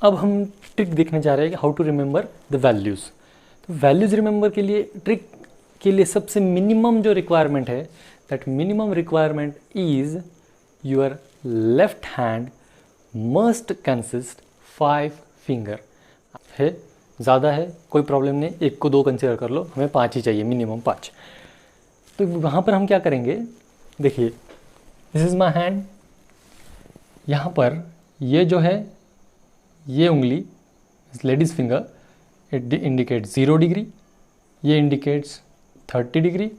अब हम ट्रिक देखने जा रहे हैं कि how to remember the values. तो वैल्यूज़ रिमेंबर के लिए ट्रिक के लिए सबसे मिनिमम जो रिक्वायरमेंट है, that minimum requirement is your left hand must consist 5 finger. है ज़्यादा है कोई प्रॉब्लम नहीं, 1 को 2 कंसिडर कर लो, हमें 5 ही चाहिए, मिनिमम 5। तो वहाँ पर हम क्या करेंगे, देखिए दिस इज़ माई हैंड। यहाँ पर ये जो है ये उंगली ladies finger, it indicates 0 degree, ये indicates 30 degree,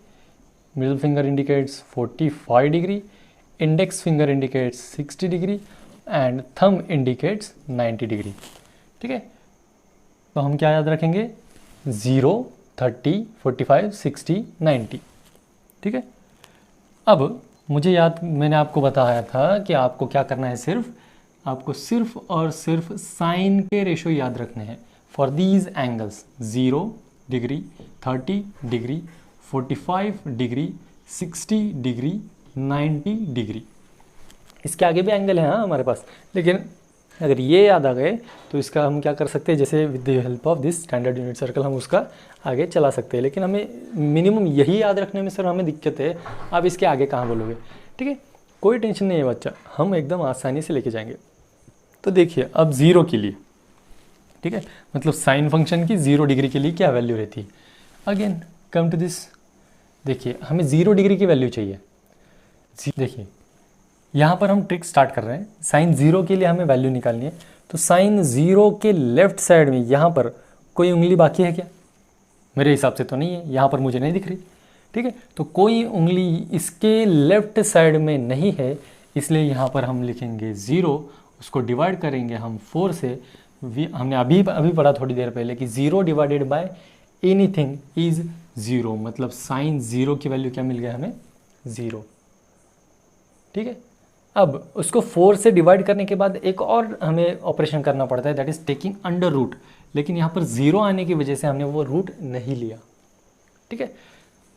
middle finger indicates 45 degree, index finger indicates 60 degree and thumb indicates 90 degree. ठीक है, तो हम क्या याद रखेंगे, 0, 30, 45, 60, 90। ठीक है, अब मुझे याद, मैंने आपको बताया था कि आपको क्या करना है, आपको सिर्फ और सिर्फ साइन के रेशो याद रखने हैं for these angles, 0 degree, 30 degree, 45 degree, 60 degree, 90 degree. इसके आगे भी एंगल है हाँ हमारे पास, लेकिन अगर ये याद आ गए तो इसका हम क्या कर सकते हैं, जैसे with the help of this standard unit circle हम उसका आगे चला सकते हैं। लेकिन हमें मिनिमम यही याद रखने में सर हमें दिक्कत है, आप इसके आगे कहाँ बोलोगे। ठीक है, कोई टेंशन नहीं है बच्चा, हम एकदम आसानी से लेके जाएंगे। तो देखिए अब 0 के लिए, ठीक है, मतलब साइन फंक्शन की 0 डिग्री के लिए क्या वैल्यू रहती है। अगेन कम टू दिस, देखिए हमें 0 डिग्री की वैल्यू चाहिए। देखिए यहाँ पर हम ट्रिक स्टार्ट कर रहे हैं, साइन 0 के लिए हमें वैल्यू निकालनी है। तो साइन 0 के लेफ्ट साइड में यहाँ पर कोई उंगली बाकी है क्या, मेरे हिसाब से तो नहीं है, यहाँ पर मुझे नहीं दिख रही। ठीक है, तो कोई उंगली इसके लेफ्ट साइड में नहीं है, इसलिए यहाँ पर हम लिखेंगे 0, उसको डिवाइड करेंगे हम 4 से। हमने अभी पढ़ा थोड़ी देर पहले कि 0 डिवाइडेड बाय एनीथिंग इज 0, मतलब साइन 0 की वैल्यू क्या मिल गया हमें, 0। ठीक है, अब उसको 4 से डिवाइड करने के बाद एक और हमें ऑपरेशन करना पड़ता है, that is taking under root, लेकिन यहाँ पर 0 आने की वजह से हमने वो रूट नहीं लिया। ठीक है,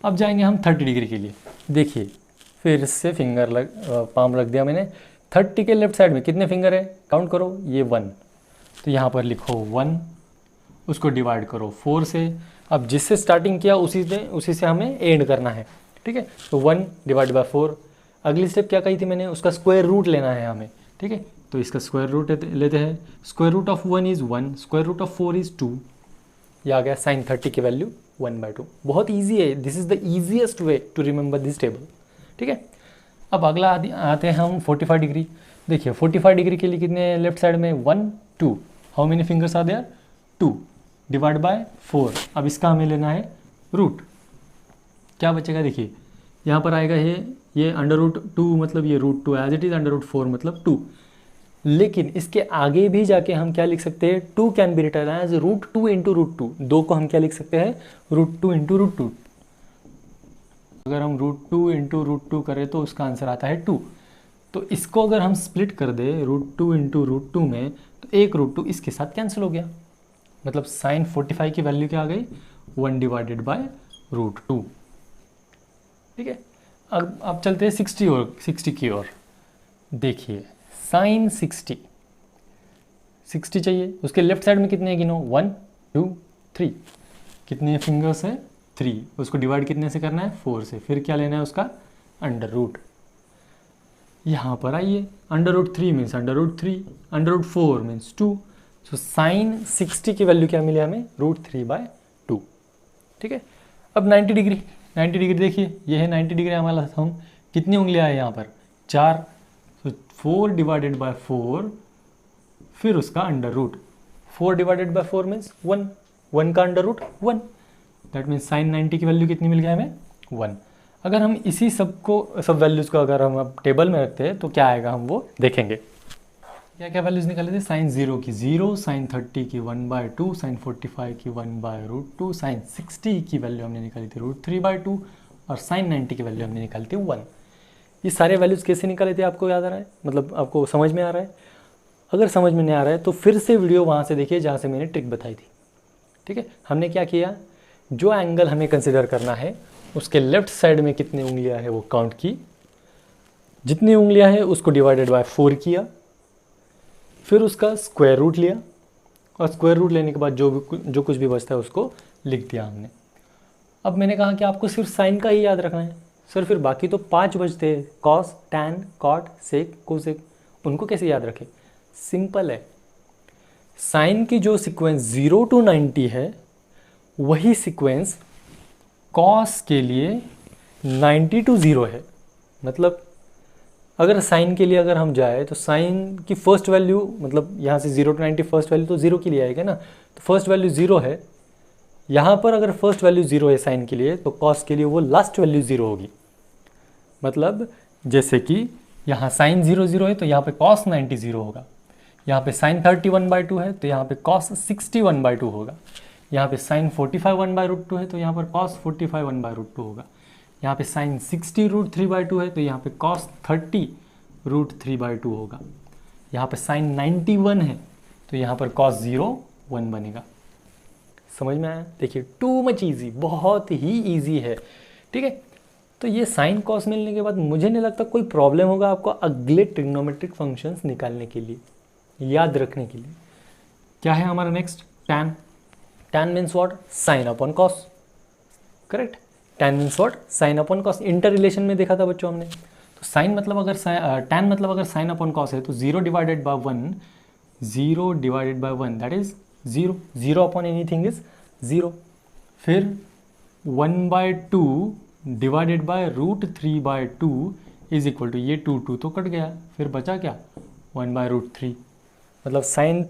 अब जाएंगे हम 30 डिग्री के लिए। देखिए फिर से पाम रख दिया मैंने। 30 के लेफ्ट साइड में कितने फिंगर है, काउंट करो, ये 1, तो यहाँ पर लिखो 1, उसको डिवाइड करो 4 से। अब जिससे स्टार्टिंग किया उसी से हमें एंड करना है। ठीक है, तो 1 डिवाइड बाय 4। अगली स्टेप क्या कही थी मैंने, उसका स्क्वायर रूट लेना है हमें। ठीक है, तो इसका स्क्वायर रूट लेते हैं। Square root of 1 is 1, square root of 4 is 2। ये आ गया साइन 30 की वैल्यू 1/2। बहुत ईजी है, this is the easiest way to remember this table. ठीक है, अब अगला आते हैं हम 45 डिग्री। देखिए 45 डिग्री के लिए कितने लेफ्ट साइड में, 1, 2, how many fingers are there, 2 divide by 4। अब इसका हमें लेना है रूट, क्या बचेगा, देखिए यहाँ पर आएगा ये अंडर रूट 2, मतलब ये root 2 as it is, under root 4 मतलब 2। लेकिन इसके आगे भी जाके हम क्या लिख सकते हैं, 2 can be written as root 2 into root 2। 2 को हम क्या लिख सकते हैं, रूट 2 इंटू रूट 2। अगर हम रूट 2 इंटू रूट 2 करें तो उसका आंसर आता है 2। तो इसको अगर हम स्प्लिट कर दे रूट 2 इंटू रूट 2 में, तो एक रूट 2 इसके साथ कैंसिल हो गया, मतलब साइन 45 की वैल्यू क्या आ गई, 1 डिवाइडेड बाय रूट 2। ठीक है, अब चलते हैं 60 की ओर। देखिए साइन 60 चाहिए, उसके लेफ्ट साइड में कितने गिनो, 1, 2, 3, कितने फिंगर्स है, 3, उसको डिवाइड कितने से करना है, 4 से। फिर क्या लेना है उसका अंडर रूट। यहाँ पर आइए, under root 3 means under root 3, under root 4 means 2। So sine 60 की वैल्यू क्या मिली हमें, रूट 3/2। ठीक है, अब 90 डिग्री देखिए, ये है 90 डिग्री हमारा थंब। कितनी उंगलियां है यहाँ पर, 4, तो 4 डिवाइडेड बाय 4, फिर उसका under root. 4 divided by 4 means 1 का under root 1, that means sine 90 की वैल्यू कितनी मिल गया हमें, 1। अगर हम इसी सब वैल्यूज़ को अगर हम अब टेबल में रखते हैं तो क्या आएगा, हम वो देखेंगे। क्या क्या वैल्यूज़ निकाले थे, साइन 0 की 0, साइन 30 की 1/2, साइन 45 की 1/√2, साइन 60 की वैल्यू हमने निकाली थी √3/2, और साइन 90 की वैल्यू हमने निकाली थी 1। ये सारे वैल्यूज़ कैसे निकाले थे, आपको याद आ रहा है, मतलब आपको समझ में आ रहा है। अगर समझ में नहीं आ रहा है तो फिर से वीडियो वहाँ से देखिए जहाँ से मैंने ट्रिक बताई थी। ठीक है, हमने क्या किया, जो एंगल हमें कंसिडर करना है उसके लेफ्ट साइड में कितनी उंगलियां हैं वो काउंट की, जितनी उंगलियां हैं उसको डिवाइडेड बाय 4 किया, फिर उसका स्क्वायर रूट लिया और स्क्वायर रूट लेने के बाद जो कुछ भी बचता है उसको लिख दिया हमने। अब मैंने कहा कि आपको सिर्फ साइन का ही याद रखना है सर, फिर बाकी तो 5 बचते हैं, कॉस, टैन, कॉट, सेक, कोसेक, उनको कैसे याद रखें? सिंपल है, साइन की जो सीक्वेंस 0 to 90 है वही सीक्वेंस कॉस के लिए 90 to 0 है। मतलब अगर साइन के लिए अगर हम जाए तो साइन की फर्स्ट वैल्यू, मतलब यहाँ से 0 to 90 फर्स्ट वैल्यू तो 0 के लिए आएगा ना, तो फर्स्ट वैल्यू 0 है। यहाँ पर अगर फर्स्ट वैल्यू 0 है साइन के लिए तो कॉस के लिए वो लास्ट वैल्यू 0 होगी। मतलब जैसे कि यहाँ साइन 0 0 है तो यहाँ पे कॉस 90 0 होगा, यहाँ पे साइन 31/2 है तो यहाँ पे कॉस 61/2 होगा, यहाँ पे साइन 45 1/√2 है तो यहाँ पर कॉस 45 1/√2 होगा, यहाँ पे साइन 60√3/2 है तो यहाँ पे कॉस 30√3/2 होगा, यहाँ पे साइन 91 है तो यहाँ पर कॉस 0 1 बनेगा। समझ में आया? देखिए टू मच ईजी, बहुत ही ईजी है। ठीक है, तो ये साइन कॉस मिलने के बाद मुझे नहीं लगता कोई प्रॉब्लम होगा आपको अगले ट्रिग्नोमेट्रिक फंक्शंस निकालने के लिए, याद रखने के लिए। क्या है हमारा next? Tan. Tan means what? Sine upon cos. Correct, tan means what? Sine upon cos. Inter relation में देखा था बच्चों हमने। तो साइन मतलब अगर टैन मतलब अगर साइन अपॉन कॉस है तो 0 divided by 1, 0 divided by 1 that is 0, 0 upon anything is 0। फिर 1/2 divided by √3/2 is equal to, ये 2 तो कट गया, फिर बचा क्या? 1/√3। मतलब साइन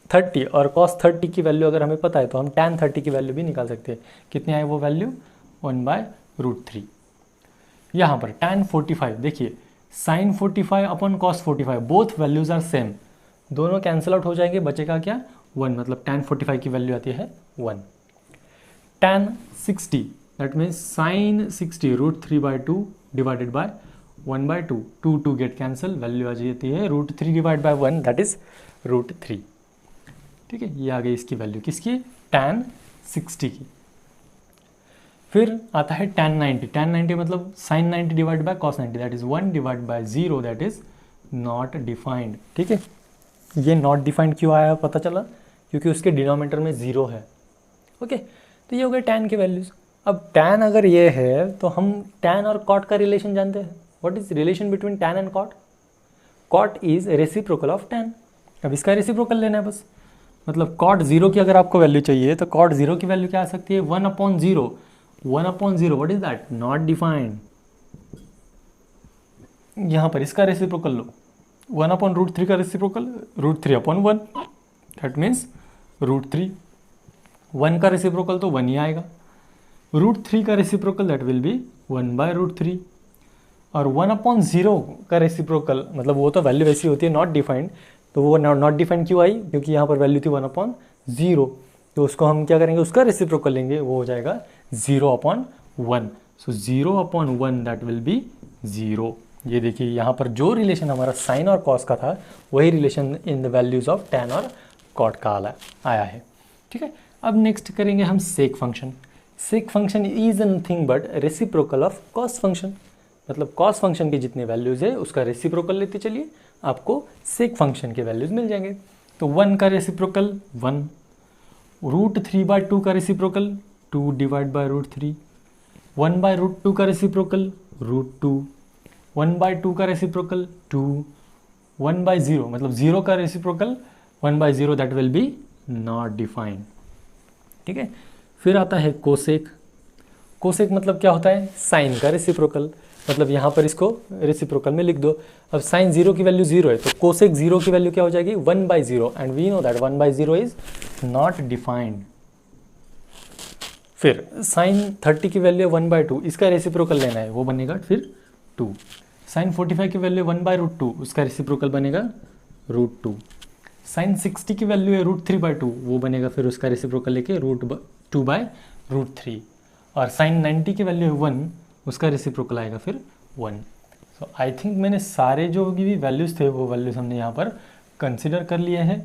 30 और कॉस 30 की वैल्यू अगर हमें पता है तो हम टैन 30 की वैल्यू भी निकाल सकते हैं। कितने आए वो वैल्यू? 1/√3। यहाँ पर टैन 45, देखिए sine 45 upon cos 45 both values are same, दोनों कैंसिल आउट हो जाएंगे, बचेगा क्या? 1। मतलब टैन 45 की वैल्यू आती है 1। Tan 60 that means sine 60 √3/2 divided by 1/2, 2 get cancel, value आ जाती है √3 डिवाइड बाय 1 दैट इज √3। ठीक है, ये आ गई इसकी वैल्यू, किसकी? टैन 60 की। फिर आता है टैन 90। टैन 90 मतलब sine 90 divide by cos 90 that is 1 divide by 0 that is not defined. ठीक है, ये नॉट डिफाइंड क्यों आया पता चला? क्योंकि उसके डिनोमिनेटर में 0 है। ओके, तो ये हो गए टैन के वैल्यूज। अब टैन अगर ये है तो हम टैन और कॉट का रिलेशन जानते हैं। What is relation between tan and cot? Cot is reciprocal of tan. अब इसका रेसिप्रोकल लेना है बस। मतलब कॉट 0 की अगर आपको वैल्यू चाहिए तो कॉट 0 की वैल्यू क्या आ सकती है? 1/0। 1/0 what is that? Not defined. यहाँ पर इसका रेसिप्रोकल लो, 1/√3 का रेसिप्रोकल √3/1 दैट मीन्स √3। 1 का रेसिप्रोकल तो 1 ही आएगा। √3 का रेसिप्रोकल दैट विल बी 1/√3। और 1/0 का रेसिप्रोकल मतलब वो तो वैल्यू वैसी होती है नॉट डिफाइंड, तो वो नॉट डिफाइंड क्यों आई? क्योंकि यहाँ पर वैल्यू थी 1/0, तो उसको हम क्या करेंगे? उसका रेसिप्रोकल लेंगे, वो हो जाएगा 0/1। सो 0/1 दैट विल बी 0। ये देखिए यहाँ पर जो रिलेशन हमारा साइन और कॉस का था वही relation in the values of tan और कॉट का आया है। ठीक है, अब नेक्स्ट करेंगे हम sec function. Sec function is nothing but reciprocal of cos function. मतलब कॉस फंक्शन के जितने वैल्यूज है उसका रेसिप्रोकल लेते चलिए, आपको सेक फंक्शन के वैल्यूज मिल जाएंगे। तो 1 का रेसिप्रोकल 1, √3/2 का रेसिप्रोकल 2 डिवाइड बाय √3, 1/√2 का रेसिप्रोकल √2, 1/2 का रेसिप्रोकल 2, 1/0 मतलब 0 का reciprocal 1/0 that will be not defined. ठीक है, फिर आता है कोसेक। कोसेक मतलब क्या होता है? साइन का रेसिप्रोकल। मतलब यहाँ पर इसको रेसिप्रोकल में लिख दो। अब साइन 0 की वैल्यू 0 है तो कोसेक 0 की वैल्यू क्या हो जाएगी? 1/0 and we know that 1/0 is not defined. फिर साइन 30 की वैल्यू 1/2, इसका रेसिप्रोकल लेना है, वो बनेगा फिर 2। साइन 45 की वैल्यू 1/√2, उसका रेसिप्रोकल बनेगा √2। साइन 60 की वैल्यू है √3/2, वो बनेगा फिर उसका रेसिप्रोकल लेके √2/√3। और साइन 90 की वैल्यू है 1, उसका रेसिप्रोकल आएगा फिर 1। सो आई थिंक मैंने सारे जो भी वैल्यूज़ थे वो वैल्यूज़ हमने यहाँ पर कंसिडर कर लिए हैं।